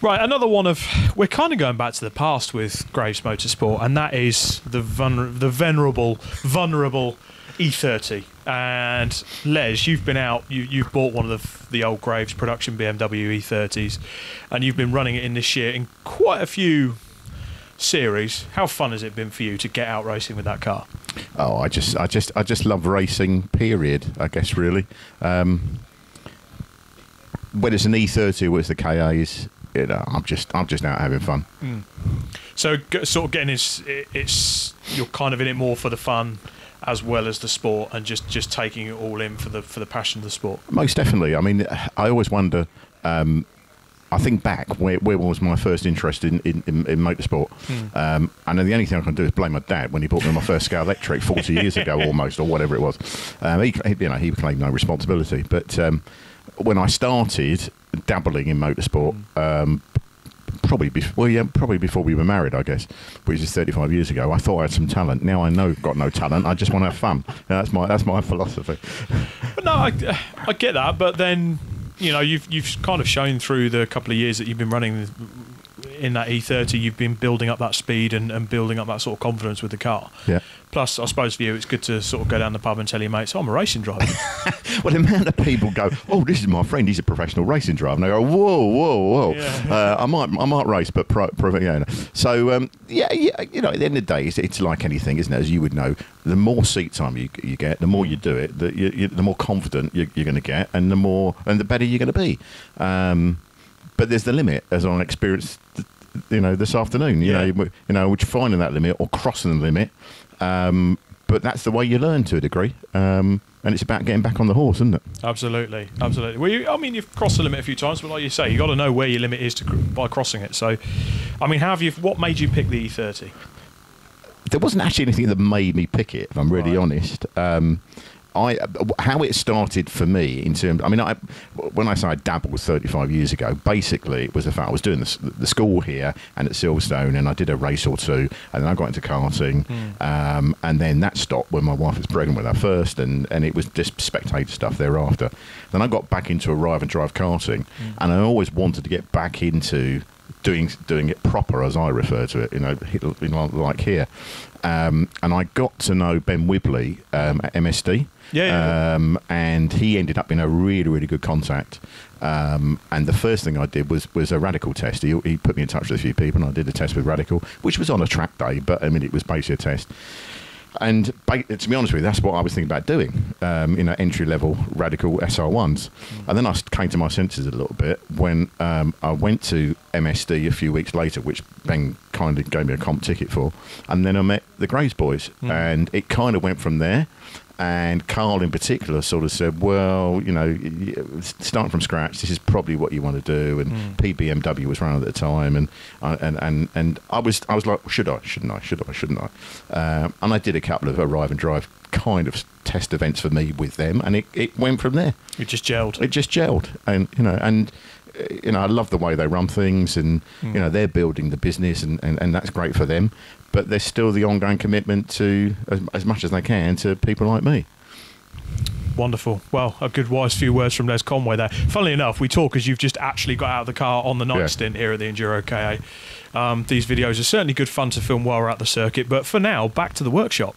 Right, another one of... We're kind of going back to the past with Graves Motorsport, and that is the venerable, vulnerable E30. And Les, you've been out, you've bought one of the old Graves production BMW E30s, and you've been running it in this year in quite a few series. How fun has it been for you to get out racing with that car? Oh, I just love racing. Period. I guess really. When it's an E30 or it's the KAs, you know, I'm just out having fun. So sort of getting it's you're kind of in it more for the fun as well as the sport, and just taking it all in for the passion of the sport. Most definitely. I mean, I always wonder. I think back where was my first interest in motorsport, and the only thing I can do is blame my dad when he bought me my first Scout Electric 40 years ago almost, or whatever it was. He claimed no responsibility, but when I started dabbling in motorsport, probably before we were married, I guess, which is 35 years ago, I thought I had some talent. Now I know I've got no talent. I just want to have fun. That's my philosophy. But no, I get that, but then, you know, you've kind of shown through the couple of years that you've been running in that E30, you've been building up that speed and building up that sort of confidence with the car. Yeah. Plus, I suppose for you, it's good to sort of go down the pub and tell your mates, I'm a racing driver. Well, the amount of people go, oh, this is my friend, he's a professional racing driver. And they go, whoa. Yeah. I might race, but yeah. So, yeah, you know, at the end of the day, it's like anything, isn't it? As you would know, the more seat time you get, the more you do it, the more confident you're going to get, and the better you're going to be. But there's the limit, as I experienced, you know, this afternoon. You know, which finding that limit or crossing the limit. But that's the way you learn to a degree, and it's about getting back on the horse, isn't it? Absolutely. Well, you've crossed the limit a few times, but like you say, you got to know where your limit is by crossing it. So, I mean, what made you pick the E30? There wasn't actually anything that made me pick it, if I'm really honest. How it started for me in terms, I mean, when I say I dabbled 35 years ago, basically it was the fact I was doing the school here and at Silverstone, and I did a race or two, and then I got into karting, and then that stopped when my wife was pregnant with her first, and it was just spectator stuff thereafter. Then I got back into arrive and drive karting, and I always wanted to get back into doing it proper, as I refer to it, you know, like here. And I got to know Ben Wibley at MSD. And he ended up being a really, really good contact. And the first thing I did was a Radical test. He put me in touch with a few people, and I did a test with Radical, which was on a track day, but I mean, it was basically a test. And to be honest with you, that's what I was thinking about doing, you know, entry-level Radical SR1s. And then I came to my senses a little bit when I went to MSD a few weeks later, which Ben kind of gave me a comp ticket for. And then I met the Graves boys, and it kind of went from there. And Carl in particular sort of said, well, you know, starting from scratch, this is probably what you want to do. And PBMW was around at the time, and I was like, shouldn't I? And I did a couple of arrive and drive kind of test events for me with them, and it went from there. It just gelled. And you know, I love the way they run things, and you know, they're building the business, and that's great for them. But there's still the ongoing commitment to, as much as they can, to people like me. Wonderful. Well, a good wise few words from Les Conway there. Funnily enough, we talk as you've just actually got out of the car on the night stint here at the EnduroKA. These videos are certainly good fun to film while we're at the circuit, but for now, back to the workshop.